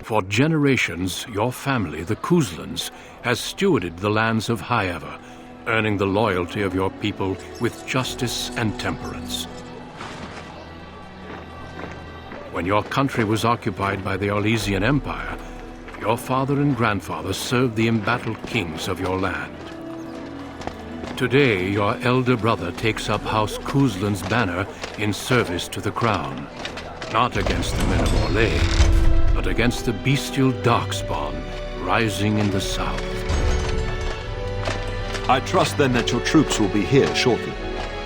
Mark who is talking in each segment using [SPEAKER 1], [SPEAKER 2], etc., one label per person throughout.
[SPEAKER 1] For generations, your family, the Kuzlans, has stewarded the lands of Highever, earning the loyalty of your people with justice and temperance. When your country was occupied by the Orlesian Empire, your father and grandfather served the embattled kings of your land. Today, your elder brother takes up House Kuzlan's banner in service to the crown, not against the men of Orlais, but against the bestial darkspawn rising in the south.
[SPEAKER 2] I trust then that your troops will be here shortly.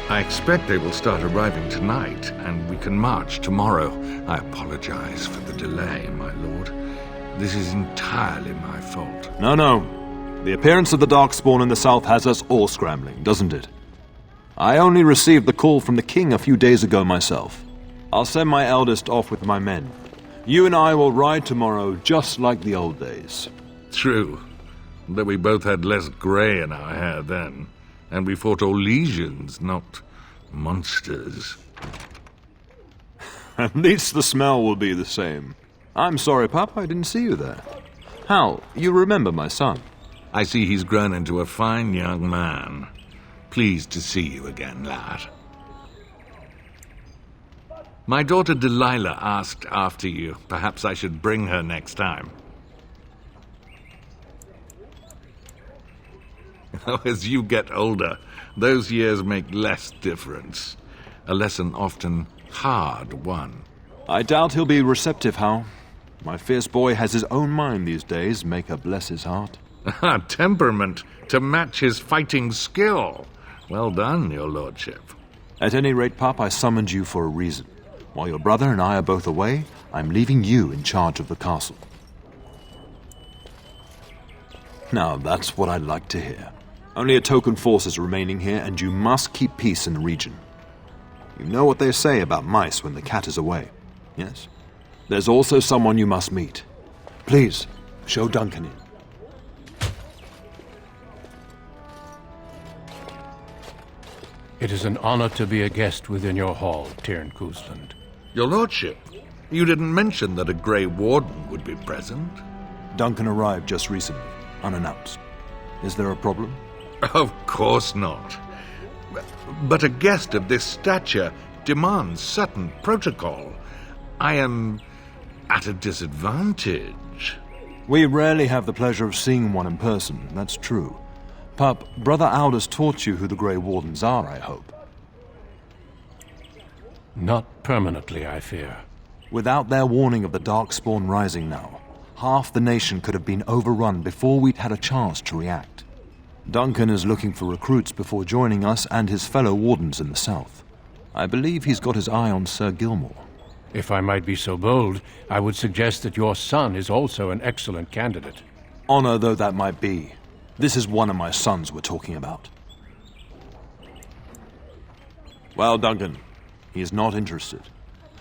[SPEAKER 3] I expect they will start arriving tonight, and we can march tomorrow. I apologize for the delay, my lord. This is entirely my fault.
[SPEAKER 2] No. The appearance of the Darkspawn in the south has us all scrambling, doesn't it? I only received the call from the king a few days ago myself. I'll send my eldest off with my men. You and I will ride tomorrow just like the old days.
[SPEAKER 3] True, though we both had less grey in our hair then, and we fought Orlesians, not monsters.
[SPEAKER 2] At least the smell will be the same. I'm sorry, Pup, I didn't see you there. Hal, you remember my son?
[SPEAKER 3] I see he's grown into a fine young man. Pleased to see you again, lad. My daughter Delilah asked after you. Perhaps I should bring her next time. As you get older, those years make less difference. A lesson often hard won.
[SPEAKER 2] I doubt he'll be receptive, Hal. My fierce boy has his own mind these days, make her bless his heart.
[SPEAKER 3] Temperament to match his fighting skill. Well done, your lordship.
[SPEAKER 2] At any rate, Pup, I summoned you for a reason. While your brother and I are both away, I'm leaving you in charge of the castle. Now, that's what I'd like to hear. Only a token force is remaining here, and you must keep peace in the region. You know what they say about mice when the cat is away, yes? There's also someone you must meet. Please, show Duncan in.
[SPEAKER 1] It is an honor to be a guest within your hall, Tyrn Kuzland.
[SPEAKER 3] Your lordship, you didn't mention that a Grey Warden would be present.
[SPEAKER 2] Duncan arrived just recently, unannounced. Is there a problem?
[SPEAKER 3] Of course not. But a guest of this stature demands certain protocol. I am at a disadvantage.
[SPEAKER 2] We rarely have the pleasure of seeing one in person, that's true. Pup, Brother Aldous taught you who the Grey Wardens are, I hope.
[SPEAKER 1] Not permanently, I fear.
[SPEAKER 2] Without their warning of the Darkspawn rising now, half the nation could have been overrun before we'd had a chance to react. Duncan is looking for recruits before joining us and his fellow Wardens in the south. I believe he's got his eye on Sir Gilmore.
[SPEAKER 1] If I might be so bold, I would suggest that your son is also an excellent candidate.
[SPEAKER 2] Honor though that might be, this is one of my sons we're talking about. Well, Duncan, he is not interested.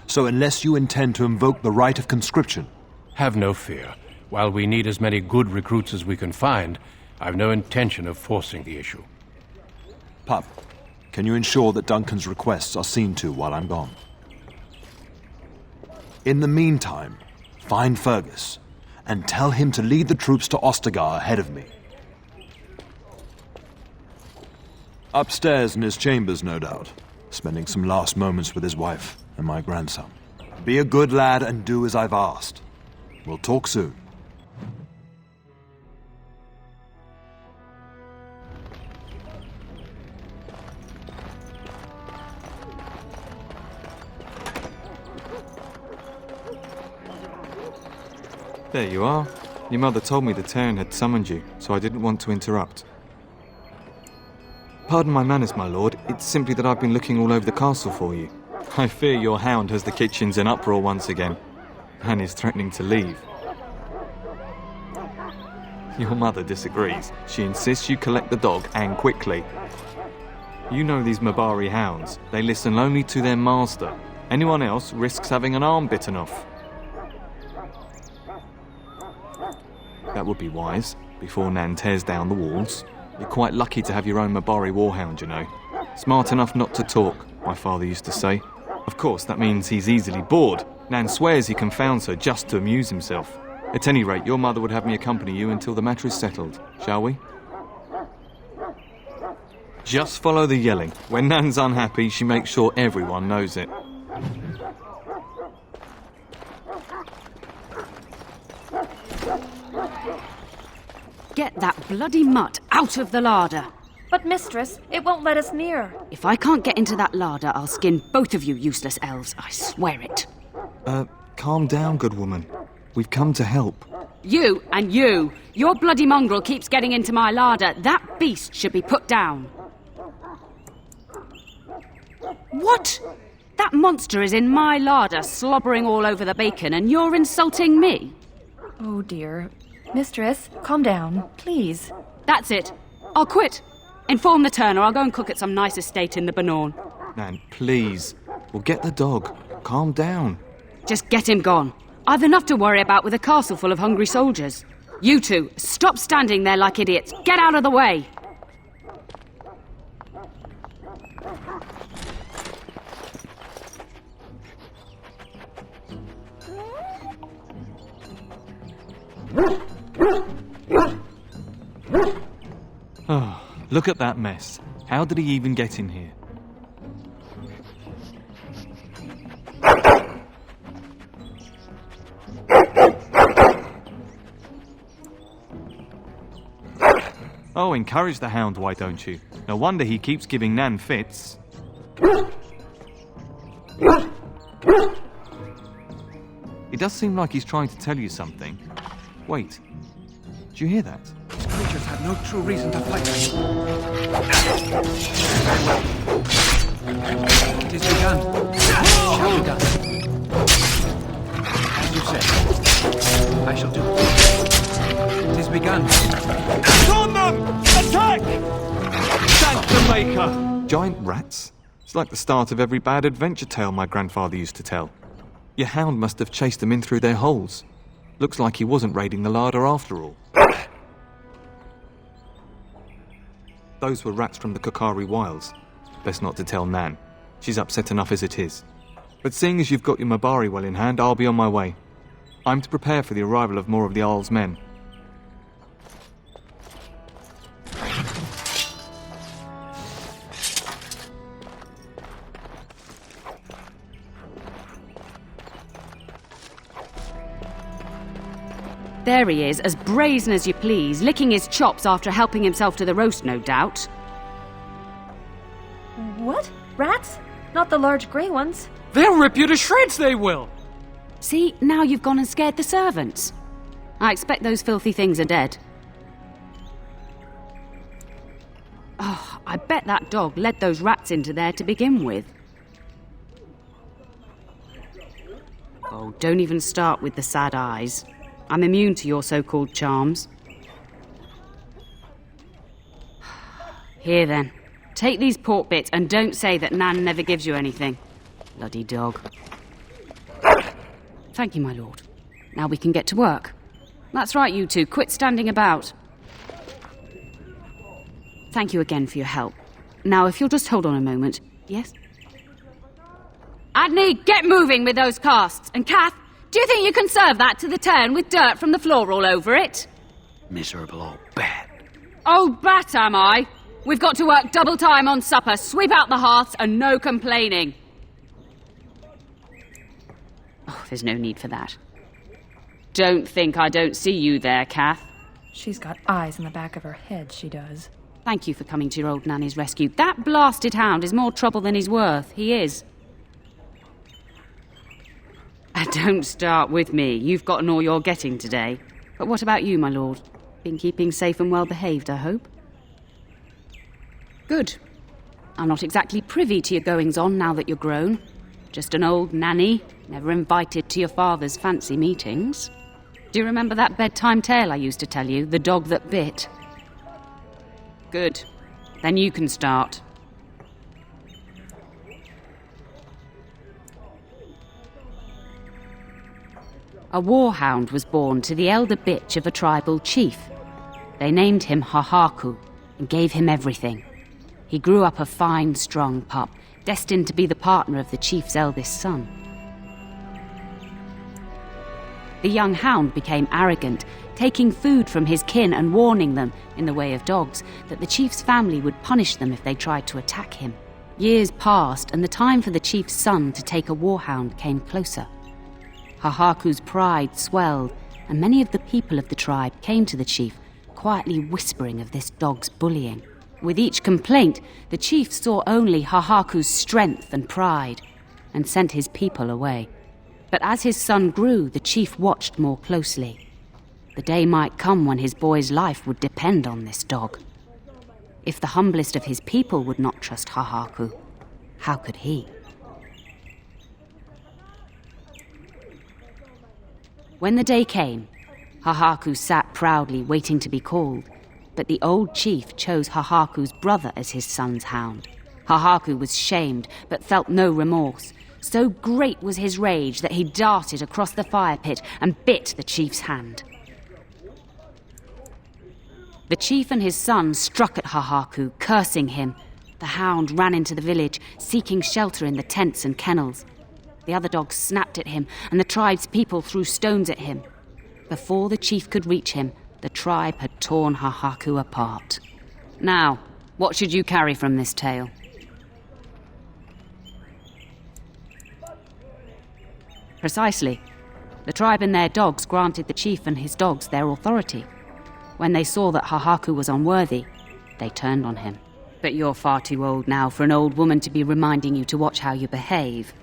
[SPEAKER 2] So unless you intend to invoke the right of conscription...
[SPEAKER 1] Have no fear. While we need as many good recruits as we can find, I've no intention of forcing the issue.
[SPEAKER 2] Pup, can you ensure that Duncan's requests are seen to while I'm gone? In the meantime, find Fergus and tell him to lead the troops to Ostagar ahead of me. Upstairs in his chambers, no doubt, spending some last moments with his wife and my grandson. Be a good lad and do as I've asked. We'll talk soon.
[SPEAKER 4] There you are. Your mother told me the Tyrn had summoned you, so I didn't want to interrupt. Pardon my manners, my lord. It's simply that I've been looking all over the castle for you. I fear your hound has the kitchens in uproar once again, and is threatening to leave. Your mother disagrees. She insists you collect the dog, and quickly. You know these Mabari hounds. They listen only to their master. Anyone else risks having an arm bitten off. That would be wise, before Nan tears down the walls. You're quite lucky to have your own Mabari warhound, you know. Smart enough not to talk, my father used to say. Of course, that means he's easily bored. Nan swears he confounds her just to amuse himself. At any rate, your mother would have me accompany you until the matter is settled, shall we? Just follow the yelling. When Nan's unhappy, she makes sure everyone knows it.
[SPEAKER 5] Get that bloody mutt out of the larder.
[SPEAKER 6] But, mistress, it won't let us near.
[SPEAKER 5] If I can't get into that larder, I'll skin both of you useless elves, I swear it.
[SPEAKER 4] Calm down, good woman. We've come to help.
[SPEAKER 5] You and you! Your bloody mongrel keeps getting into my larder. That beast should be put down. What? That monster is in my larder, slobbering all over the bacon, and you're insulting me?
[SPEAKER 6] Oh, dear. Mistress, calm down, please.
[SPEAKER 5] That's it. I'll quit. Inform the turner. I'll go and cook at some nice estate in the Banorn.
[SPEAKER 4] Nan, please. We'll get the dog. Calm down.
[SPEAKER 5] Just get him gone. I've enough to worry about with a castle full of hungry soldiers. You two, stop standing there like idiots. Get out of the way.
[SPEAKER 4] Oh, look at that mess. How did he even get in here? Oh, encourage the hound, why don't you? No wonder he keeps giving Nan fits. It does seem like he's trying to tell you something. Wait, did you hear that?
[SPEAKER 7] These creatures have no true reason to fight. It is begun. Shall be done. As you say, I shall do. It is begun.
[SPEAKER 4] It's on them! Attack! Thank the Maker! Giant rats? It's like the start of every bad adventure tale my grandfather used to tell. Your hound must have chased them in through their holes. Looks like he wasn't raiding the larder after all. Those were rats from the Kokari Wilds. Best not to tell Nan. She's upset enough as it is. But seeing as you've got your Mabari well in hand, I'll be on my way. I'm to prepare for the arrival of more of the Jarl's men.
[SPEAKER 5] There he is, as brazen as you please, licking his chops after helping himself to the roast, no doubt.
[SPEAKER 6] What? Rats? Not the large grey ones?
[SPEAKER 7] They'll rip you to shreds, they will!
[SPEAKER 5] See, now you've gone and scared the servants. I expect those filthy things are dead. Oh, I bet that dog led those rats into there to begin with. Oh, don't even start with the sad eyes. I'm immune to your so-called charms. Here then, take these pork bits and don't say that Nan never gives you anything. Bloody dog. Thank you, my lord. Now we can get to work. That's right, you two. Quit standing about. Thank you again for your help. Now, if you'll just hold on a moment. Yes? Adney, get moving with those casts. And Kath, do you think you can serve that to the turn with dirt from the floor all over it?
[SPEAKER 7] Miserable old bat.
[SPEAKER 5] Oh, bat am I? We've got to work double time on supper, sweep out the hearths, and no complaining. Oh, there's no need for that. Don't think I don't see you there, Kath.
[SPEAKER 6] She's got eyes in the back of her head, she does.
[SPEAKER 5] Thank you for coming to your old nanny's rescue. That blasted hound is more trouble than he's worth. He is. Don't start with me. You've gotten all you're getting today. But what about you, my lord? Been keeping safe and well behaved, I hope? Good. I'm not exactly privy to your goings-on now that you're grown. Just an old nanny, never invited to your father's fancy meetings. Do you remember that bedtime tale I used to tell you, the dog that bit? Good. Then you can start. A warhound was born to the elder bitch of a tribal chief. They named him Hahaku and gave him everything. He grew up a fine, strong pup, destined to be the partner of the chief's eldest son. The young hound became arrogant, taking food from his kin and warning them, in the way of dogs, that the chief's family would punish them if they tried to attack him. Years passed, and the time for the chief's son to take a warhound came closer. Hahaku's pride swelled, and many of the people of the tribe came to the chief, quietly whispering of this dog's bullying. With each complaint, the chief saw only Hahaku's strength and pride, and sent his people away. But as his son grew, the chief watched more closely. The day might come when his boy's life would depend on this dog. If the humblest of his people would not trust Hahaku, how could he? When the day came, Hahaku sat proudly waiting to be called, but the old chief chose Hahaku's brother as his son's hound. Hahaku was shamed, but felt no remorse. So great was his rage that he darted across the fire pit and bit the chief's hand. The chief and his son struck at Hahaku, cursing him. The hound ran into the village, seeking shelter in the tents and kennels. The other dogs snapped at him, and the tribe's people threw stones at him. Before the chief could reach him, the tribe had torn Hahaku apart. Now, what should you carry from this tale? Precisely. The tribe and their dogs granted the chief and his dogs their authority. When they saw that Hahaku was unworthy, they turned on him. But you're far too old now for an old woman to be reminding you to watch how you behave,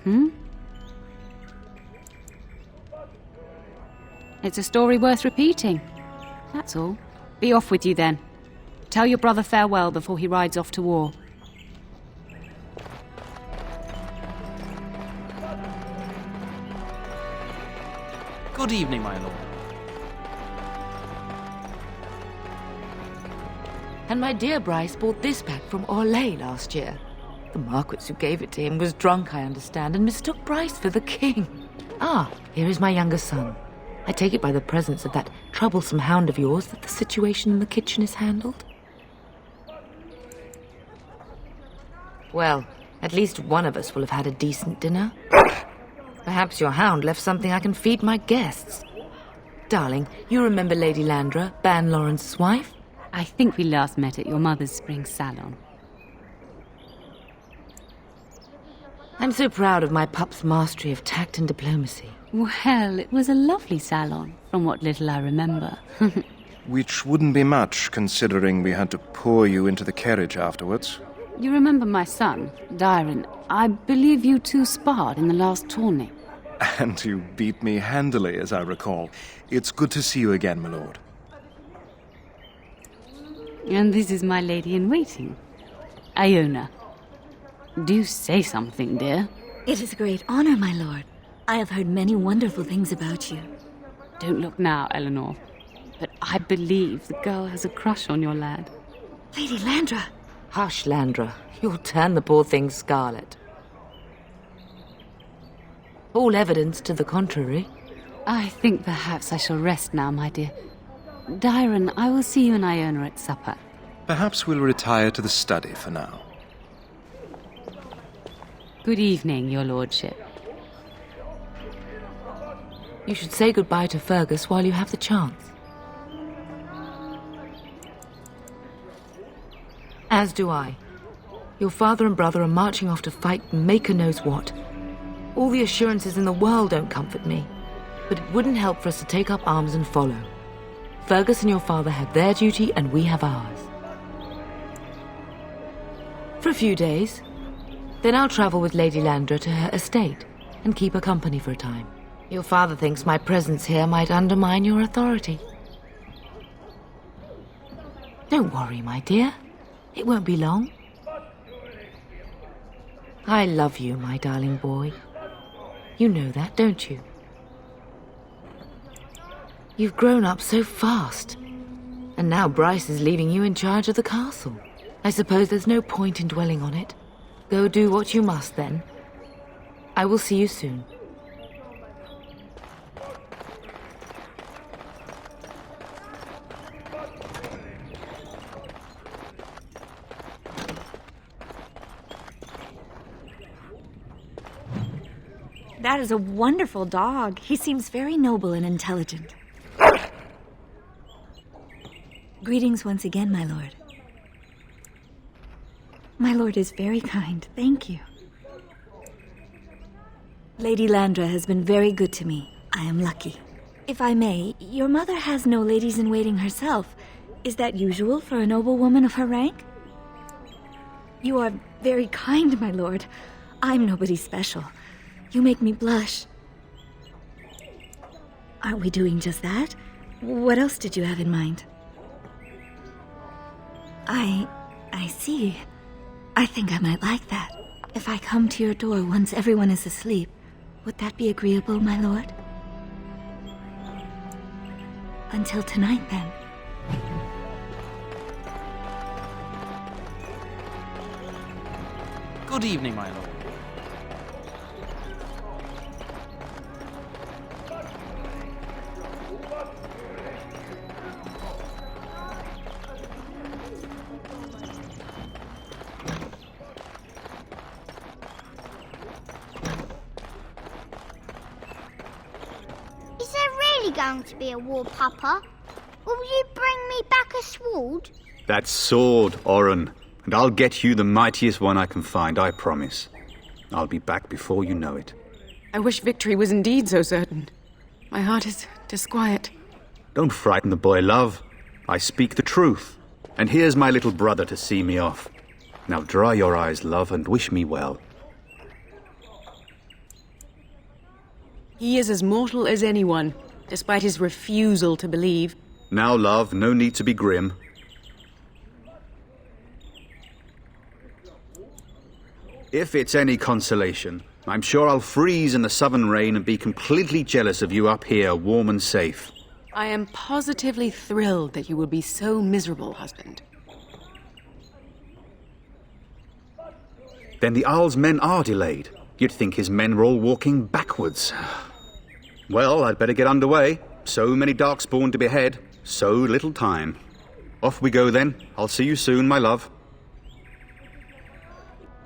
[SPEAKER 5] It's a story worth repeating. That's all. Be off with you then. Tell your brother farewell before he rides off to war.
[SPEAKER 7] Good evening, my lord.
[SPEAKER 8] And my dear Bryce bought this back from Orlais last year. The Marquis who gave it to him was drunk, I understand, and mistook Bryce for the king. Ah, here is my younger son. I take it by the presence of that troublesome hound of yours that the situation in the kitchen is handled? Well, at least one of us will have had a decent dinner. Perhaps your hound left something I can feed my guests. Darling, you remember Lady Landra, Ban Lawrence's wife?
[SPEAKER 5] I think we last met at your mother's spring salon.
[SPEAKER 8] I'm so proud of my pup's mastery of tact and diplomacy.
[SPEAKER 5] Well, it was a lovely salon, from what little I remember.
[SPEAKER 9] Which wouldn't be much, considering we had to pour you into the carriage afterwards.
[SPEAKER 5] You remember my son, Dyron. I believe you two sparred in the last tourney.
[SPEAKER 9] And you beat me handily, as I recall. It's good to see you again, my lord.
[SPEAKER 5] And this is my lady-in-waiting, Iona. Do say something, dear.
[SPEAKER 10] It is a great honor, my lord. I have heard many wonderful things about you.
[SPEAKER 5] Don't look now, Eleanor. But I believe the girl has a crush on your lad.
[SPEAKER 10] Lady Landra!
[SPEAKER 8] Hush, Landra. You'll turn the poor thing scarlet. All evidence to the contrary.
[SPEAKER 5] I think perhaps I shall rest now, my dear. Dyron, I will see you and Iona at supper.
[SPEAKER 9] Perhaps we'll retire to the study for now.
[SPEAKER 5] Good evening, your lordship.
[SPEAKER 8] You should say goodbye to Fergus while you have the chance. As do I. Your father and brother are marching off to fight Maker knows what. All the assurances in the world don't comfort me, but it wouldn't help for us to take up arms and follow. Fergus and your father have their duty and we have ours. For a few days. Then I'll travel with Lady Landra to her estate and keep her company for a time. Your father thinks my presence here might undermine your authority. Don't worry, my dear. It won't be long. I love you, my darling boy. You know that, don't you? You've grown up so fast. And now Bryce is leaving you in charge of the castle. I suppose there's no point in dwelling on it. Go do what you must, then. I will see you soon.
[SPEAKER 6] That
[SPEAKER 10] is a wonderful dog. He seems very noble and intelligent. Greetings once again, my lord. My lord is very kind. Thank you. Lady Landra has been very good to me. I am lucky. If I may, your mother has no ladies-in-waiting herself. Is that usual for a noble woman of her rank? You are very kind, my lord. I'm nobody special. You make me blush. Aren't we doing just that? What else did you have in mind? I see. I think I might like that. If I come to your door once everyone is asleep, would that be agreeable, my lord? Until tonight, then.
[SPEAKER 7] Good evening, my lord.
[SPEAKER 11] Is there really going to be a war, Papa? Will you bring me back a sword?
[SPEAKER 12] That sword, Oren. And I'll get you the mightiest one I can find, I promise. I'll be back before you know it.
[SPEAKER 13] I wish victory was indeed so certain. My heart is disquiet.
[SPEAKER 12] Don't frighten the boy, love. I speak the truth. And here's my little brother to see me off. Now dry your eyes, love, and wish me well.
[SPEAKER 13] He is as mortal as anyone, despite his refusal to believe.
[SPEAKER 12] Now, love, no need to be grim. If it's any consolation, I'm sure I'll freeze in the southern rain and be completely jealous of you up here, warm and safe.
[SPEAKER 13] I am positively thrilled that you will be so miserable, husband.
[SPEAKER 12] Then the Owl's men are delayed. You'd think his men were all walking backwards. Well, I'd better get underway. So many darkspawn to behead, so little time. Off we go then. I'll see you soon, my love.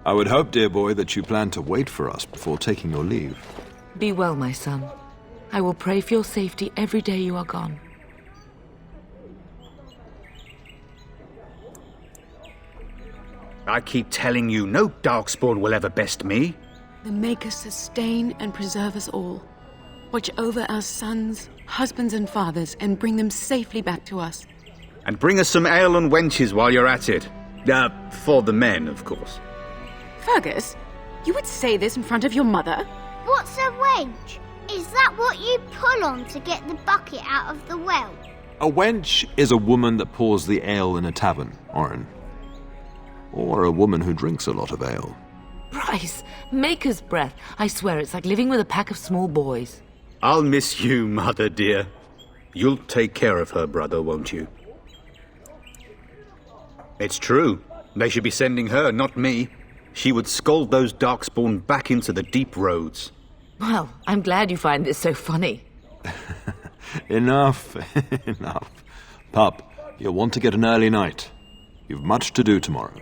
[SPEAKER 2] I would hope, dear boy, that you plan to wait for us before taking your leave.
[SPEAKER 8] Be well, my son. I will pray for your safety every day you are gone.
[SPEAKER 12] I keep telling you, no darkspawn will ever best me.
[SPEAKER 13] The Maker sustain and preserve us all. Watch over our sons, husbands and fathers, and bring them safely back to us.
[SPEAKER 12] And bring us some ale and wenches while you're at it. For the men, of course.
[SPEAKER 13] Fergus, you would say this in front of your mother?
[SPEAKER 11] What's a wench? Is that what you pull on to get the bucket out of the well?
[SPEAKER 2] A wench is a woman that pours the ale in a tavern, Oren. Or a woman who drinks a lot of ale.
[SPEAKER 8] Bryce, Maker's breath. I swear it's like living with a pack of small boys.
[SPEAKER 12] I'll miss you, mother dear. You'll take care of her, brother, won't you? It's true. They should be sending her, not me. She would scold those darkspawn back into the deep roads.
[SPEAKER 8] Well, I'm glad you find this so funny.
[SPEAKER 2] Enough, enough. Pup, you'll want to get an early night. You've much to do tomorrow.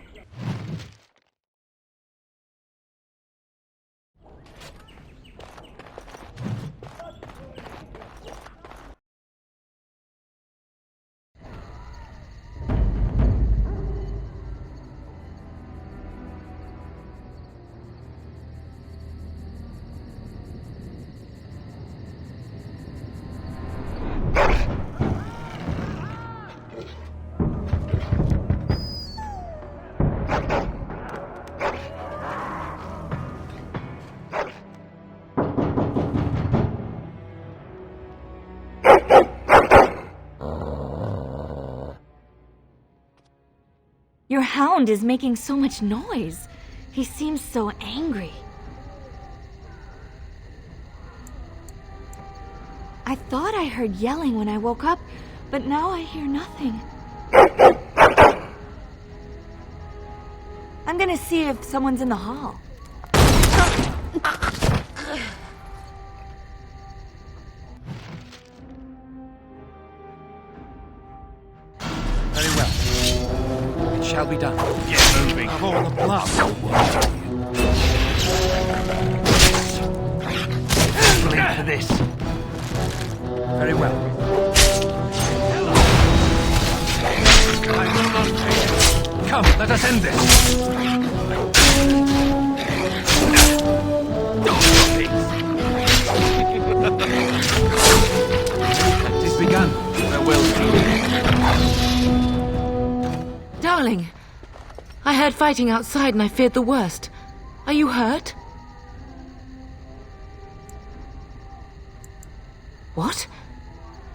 [SPEAKER 10] Your hound is making so much noise. He seems so angry. I thought I heard yelling when I woke up, but now I hear nothing. I'm gonna see if someone's in the hall.
[SPEAKER 7] Very well. It shall be done.
[SPEAKER 1] Get moving.
[SPEAKER 7] Of all the blood. this. Very well. I will not take it. Come, let us end this. It is begun. Farewell.
[SPEAKER 8] Darling, I heard fighting outside and I feared the worst. Are you hurt? What?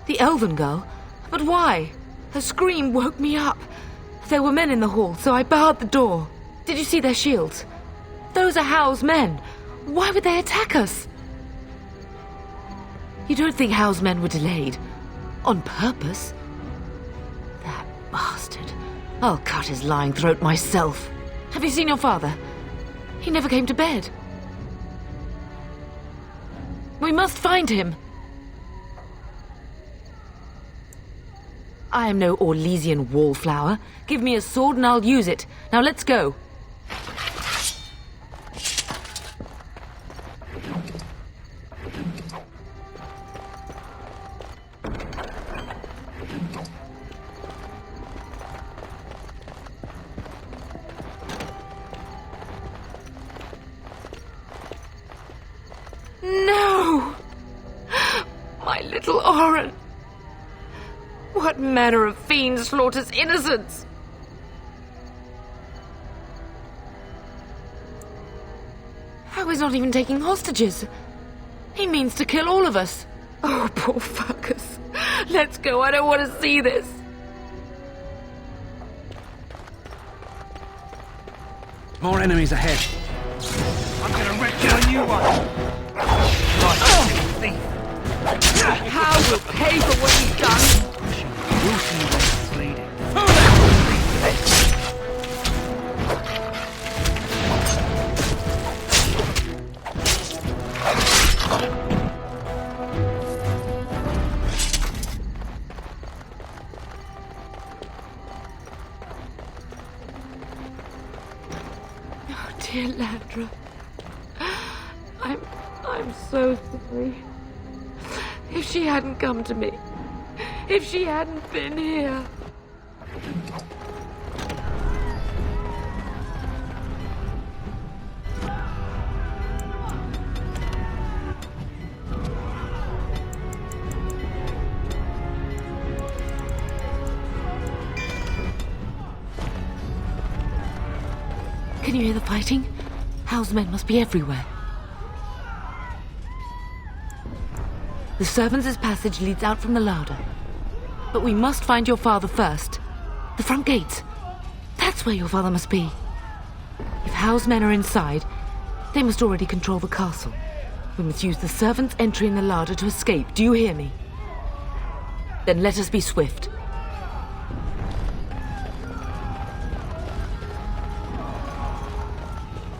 [SPEAKER 8] The elven girl? But why? Her scream woke me up. There were men in the hall, so I barred the door. Did you see their shields? Those are Hal's men. Why would they attack us? You don't think Hal's men were delayed? On purpose? That bastard. I'll cut his lying throat myself. Have you seen your father? He never came to bed. We must find him. I am no Orlesian wallflower. Give me a sword and I'll use it. Now let's go. No! My little Oren! What manner of fiend slaughters innocents? How he's not even taking hostages? He means to kill all of us. Oh, poor fuckers. Let's go, I don't want to see this.
[SPEAKER 7] More enemies ahead. I'm gonna wreck you a new one.
[SPEAKER 8] How will pay for what he's done?
[SPEAKER 7] You'll see when it's bleeding.
[SPEAKER 8] Oh, dear Landra. I'm so sorry. If she hadn't come to me, if she hadn't been here. Can you hear the fighting? Hal's men must be everywhere. The servants' passage leads out from the larder. But we must find your father first. The front gates. That's where your father must be. If Hal's men are inside, they must already control the castle. We must use the servants' entry in the larder to escape. Do you hear me? Then let us be swift.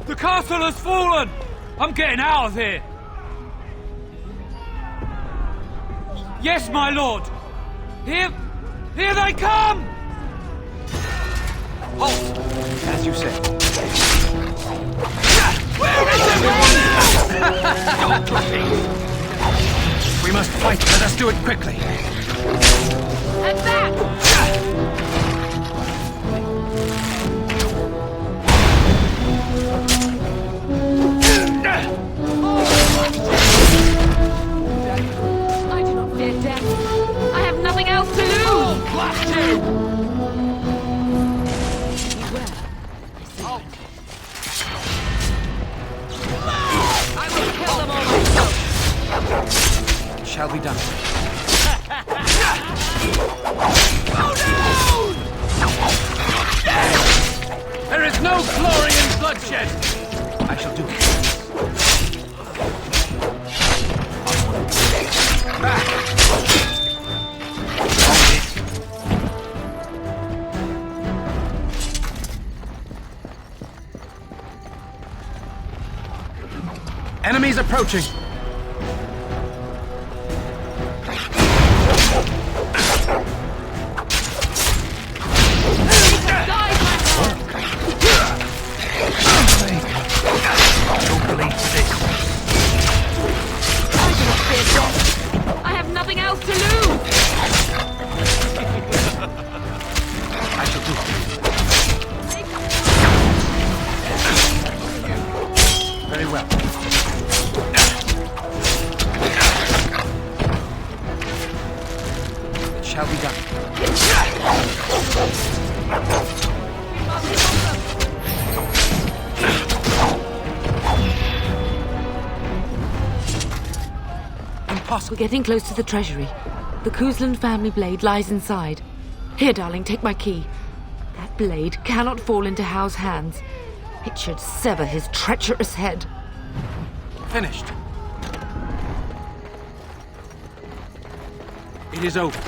[SPEAKER 14] The castle has fallen! I'm getting out of here! Yes, my lord! Here they come!
[SPEAKER 7] Halt! As you say.
[SPEAKER 14] Where is everyone?
[SPEAKER 7] We must fight. Let us do it quickly.
[SPEAKER 8] And back! I do not fear death. I have nothing else to lose.
[SPEAKER 14] Oh, blast you!
[SPEAKER 8] I will kill them all myself.
[SPEAKER 7] It shall be done.
[SPEAKER 14] There is no glory in bloodshed!
[SPEAKER 7] I shall do it. Enemies approaching! Don't believe this.
[SPEAKER 8] I do not fear
[SPEAKER 13] possible.
[SPEAKER 8] We're getting close to the treasury. The Cousland family blade lies inside. Here, darling, take my key. That blade cannot fall into Hal's hands. It should sever his treacherous head.
[SPEAKER 14] Finished. It is over.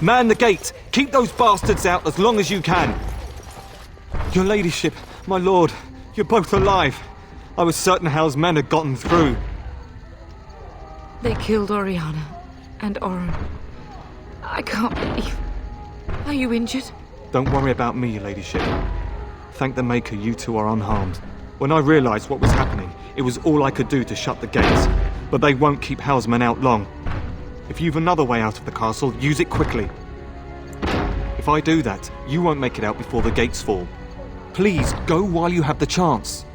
[SPEAKER 4] Man the gate! Keep those bastards out as long as you can! Your ladyship, my lord, you're both alive. I was certain Hal's men had gotten through.
[SPEAKER 8] They killed Oriana and Oren. I can't believe... Are you injured?
[SPEAKER 4] Don't worry about me, your ladyship. Thank the Maker you two are unharmed. When I realised what was happening, it was all I could do to shut the gates. But they won't keep Hal's men out long. If you've another way out of the castle, use it quickly. If I do that, you won't make it out before the gates fall. Please, go while you have the chance.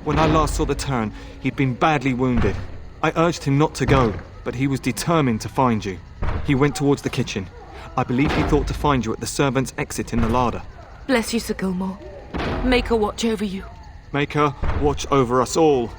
[SPEAKER 4] When I last saw the Turn, he'd been badly wounded. I urged him not to go, but he was determined to find you. He went towards the kitchen. I believe he thought to find you at the servants' exit in the larder.
[SPEAKER 8] Bless you, Sir Gilmore. Make her watch over you.
[SPEAKER 4] Make her watch over us all.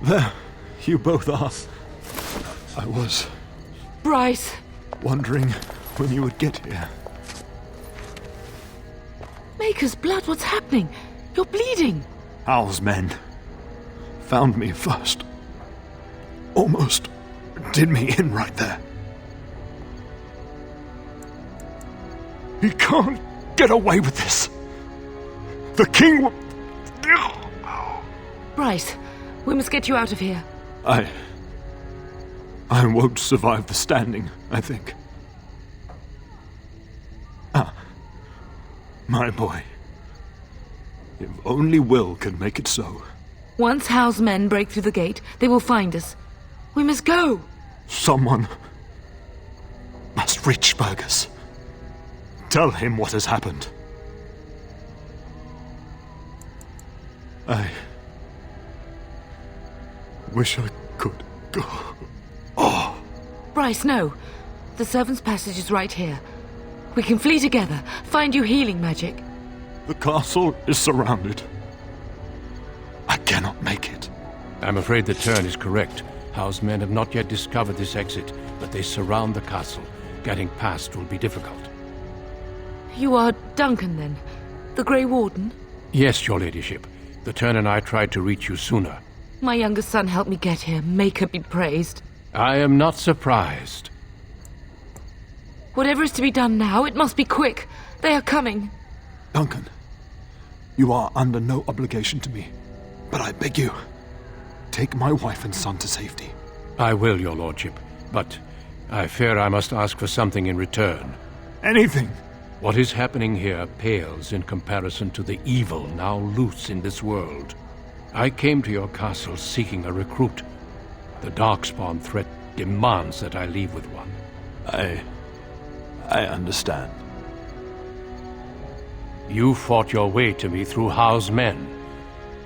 [SPEAKER 2] There, you both are. I was...
[SPEAKER 8] Bryce!
[SPEAKER 2] Wondering when you would get here.
[SPEAKER 8] Maker's blood, what's happening? You're bleeding.
[SPEAKER 2] Hal's men found me first. Almost did me in right there. He can't get away with this. The king will...
[SPEAKER 8] Bryce, we must get you out of here.
[SPEAKER 2] I won't survive the standing, I think. Ah, my boy. If only Will can make it so.
[SPEAKER 8] Once Hal's men break through the gate, they will find us. We must go.
[SPEAKER 2] Someone must Fritschbergers. Tell him what has happened. I wish I could go. Oh.
[SPEAKER 8] Bryce, no. The servants' passage is right here. We can flee together, find you healing magic.
[SPEAKER 2] The castle is surrounded. I cannot make it.
[SPEAKER 1] I'm afraid the Turn is correct. Howe's men have not yet discovered this exit, but they surround the castle. Getting past will be difficult.
[SPEAKER 8] You are Duncan, then? The Grey Warden?
[SPEAKER 1] Yes, your ladyship. The Turn and I tried to reach you sooner.
[SPEAKER 8] My younger son helped me get here. Maker be praised.
[SPEAKER 1] I am not surprised.
[SPEAKER 8] Whatever is to be done now, it must be quick. They are coming.
[SPEAKER 2] Duncan, you are under no obligation to me. But I beg you, take my wife and son to safety.
[SPEAKER 1] I will, your lordship. But I fear I must ask for something in return.
[SPEAKER 2] Anything!
[SPEAKER 1] What is happening here pales in comparison to the evil now loose in this world. I came to your castle seeking a recruit. The Darkspawn threat demands that I leave with one.
[SPEAKER 2] I understand.
[SPEAKER 1] You fought your way to me through Howe's men.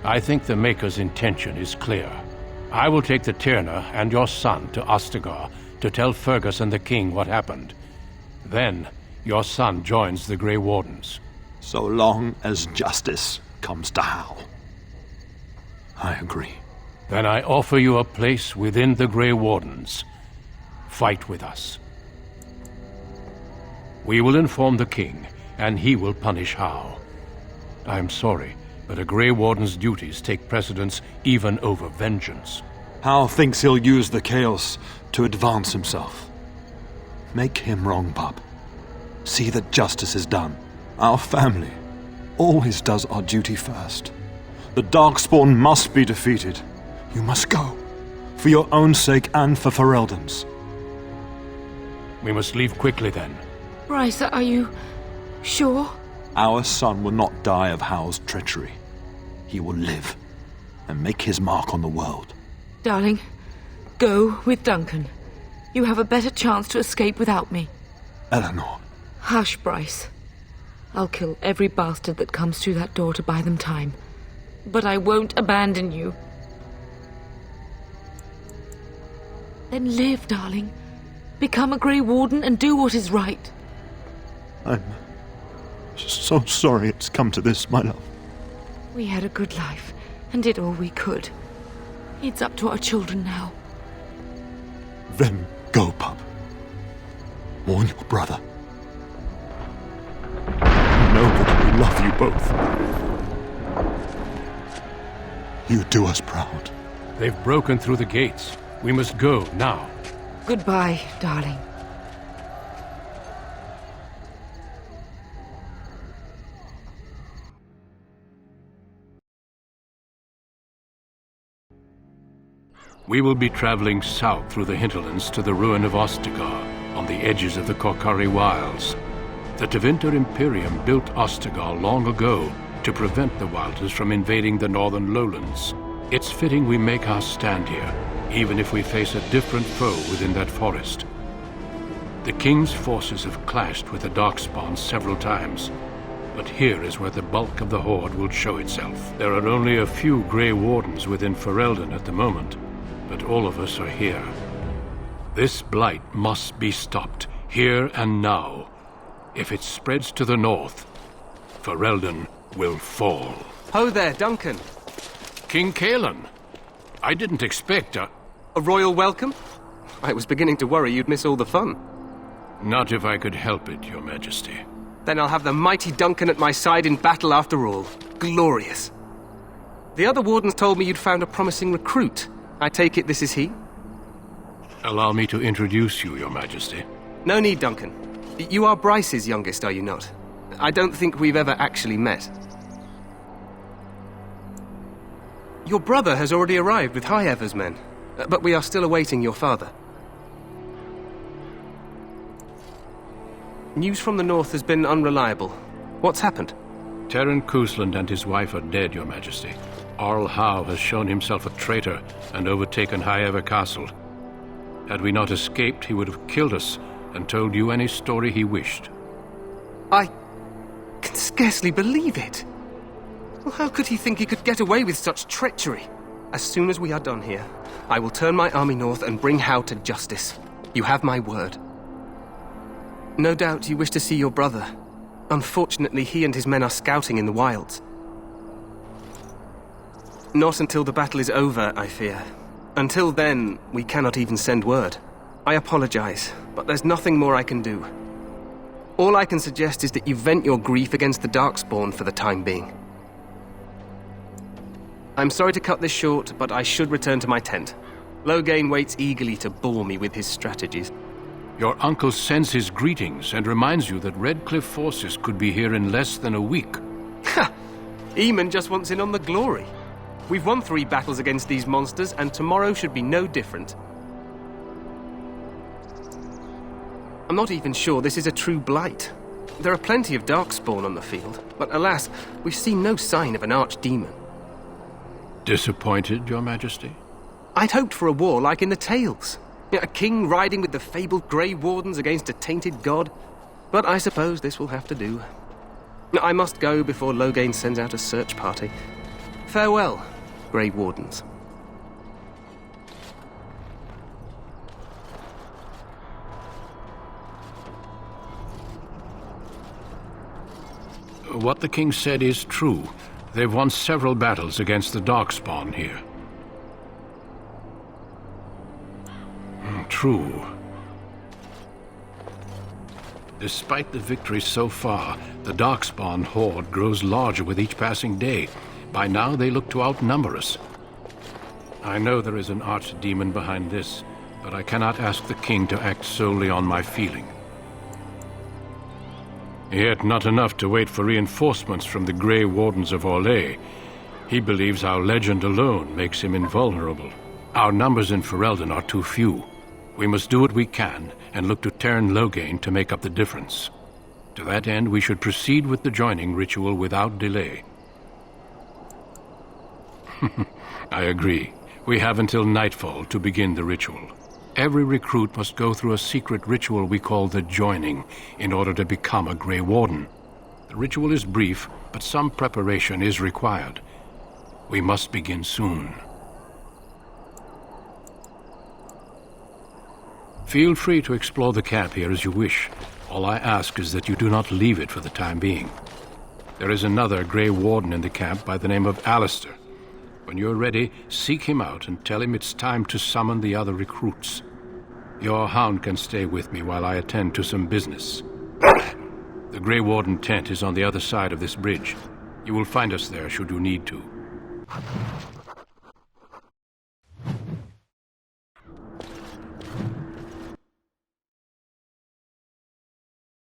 [SPEAKER 1] I think the Maker's intention is clear. I will take the Tyrna and your son to Ostagar to tell Fergus and the king what happened. Then, your son joins the Grey Wardens.
[SPEAKER 2] So long as justice comes to Howe. I agree.
[SPEAKER 1] Then I offer you a place within the Grey Wardens. Fight with us. We will inform the king, and he will punish Howe. I am sorry, but a Grey Warden's duties take precedence even over vengeance.
[SPEAKER 2] Howe thinks he'll use the chaos to advance himself. Make him wrong, bub. See that justice is done. Our family always does our duty first. The Darkspawn must be defeated. You must go. For your own sake and for Ferelden's.
[SPEAKER 1] We must leave quickly then.
[SPEAKER 8] Bryce, are you sure?
[SPEAKER 2] Our son will not die of Howe's treachery. He will live and make his mark on the world.
[SPEAKER 8] Darling, go with Duncan. You have a better chance to escape without me.
[SPEAKER 2] Eleanor.
[SPEAKER 8] Hush, Bryce. I'll kill every bastard that comes through that door to buy them time. But I won't abandon you. Then live, darling. Become a Grey Warden and do what is right.
[SPEAKER 2] I'm so sorry it's come to this, my love.
[SPEAKER 8] We had a good life and did all we could. It's up to our children now.
[SPEAKER 2] Then go, pup. Warn your brother. Know that we love you both. You do us proud.
[SPEAKER 1] They've broken through the gates. We must go now.
[SPEAKER 8] Goodbye, darling.
[SPEAKER 1] We will be traveling south through the hinterlands to the ruin of Ostagar, on the edges of the Korkari Wilds. The Tevinter Imperium built Ostagar long ago to prevent the Wilders from invading the northern lowlands. It's fitting we make our stand here, even if we face a different foe within that forest. The King's forces have clashed with the Darkspawn several times, but here is where the bulk of the Horde will show itself. There are only a few Grey Wardens within Ferelden at the moment, but all of us are here. This blight must be stopped, here and now. If it spreads to the north, Ferelden will fall.
[SPEAKER 15] Ho there, Duncan.
[SPEAKER 1] King Kaelan. I didn't expect a
[SPEAKER 15] royal welcome? I was beginning to worry you'd miss all the fun.
[SPEAKER 1] Not if I could help it, Your Majesty.
[SPEAKER 15] Then I'll have the mighty Duncan at my side in battle after all. Glorious. The other wardens told me you'd found a promising recruit. I take it this is he?
[SPEAKER 1] Allow me to introduce you, Your Majesty.
[SPEAKER 15] No need, Duncan. You are Bryce's youngest, are you not? I don't think we've ever actually met. Your brother has already arrived with High-Ever's men, but we are still awaiting your father. News from the north has been unreliable. What's happened?
[SPEAKER 1] Terran Cousland and his wife are dead, Your Majesty. Arl Howe has shown himself a traitor and overtaken High-Ever Castle. Had we not escaped, he would have killed us and told you any story he wished.
[SPEAKER 15] I can scarcely believe it. Well, how could he think he could get away with such treachery? As soon as we are done here, I will turn my army north and bring Howe to justice. You have my word. No doubt you wish to see your brother. Unfortunately, he and his men are scouting in the wilds. Not until the battle is over, I fear. Until then, we cannot even send word. I apologize, but there's nothing more I can do. All I can suggest is that you vent your grief against the Darkspawn for the time being. I'm sorry to cut this short, but I should return to my tent. Loghain waits eagerly to bore me with his strategies.
[SPEAKER 1] Your uncle sends his greetings and reminds you that Redcliffe forces could be here in less than a week.
[SPEAKER 15] Ha! Eamon just wants in on the glory. We've won 3 battles against these monsters, and tomorrow should be no different. I'm not even sure this is a true blight. There are plenty of Darkspawn on the field, but alas, we've seen no sign of an archdemon.
[SPEAKER 1] Disappointed, Your Majesty?
[SPEAKER 15] I'd hoped for a war like in the tales. A king riding with the fabled Grey Wardens against a tainted god. But I suppose this will have to do. I must go before Loghain sends out a search party. Farewell, Grey Wardens.
[SPEAKER 1] What the king said is true. They've won several battles against the Darkspawn here. True. Despite the victories so far, the Darkspawn horde grows larger with each passing day. By now, they look to outnumber us. I know there is an archdemon behind this, but I cannot ask the king to act solely on my feeling. Yet not enough to wait for reinforcements from the Grey Wardens of Orlais. He believes our legend alone makes him invulnerable. Our numbers in Ferelden are too few. We must do what we can and look to Teyrn Loghain to make up the difference. To that end, we should proceed with the joining ritual without delay. I agree. We have until nightfall to begin the ritual. Every recruit must go through a secret ritual we call the joining in order to become a Grey Warden. The ritual is brief, but some preparation is required. We must begin soon. Feel free to explore the camp here as you wish. All I ask is that you do not leave it for the time being. There is another Grey Warden in the camp by the name of Alistair. When you're ready, seek him out and tell him it's time to summon the other recruits. Your hound can stay with me while I attend to some business. The Grey Warden tent is on the other side of this bridge. You will find us there should you need to.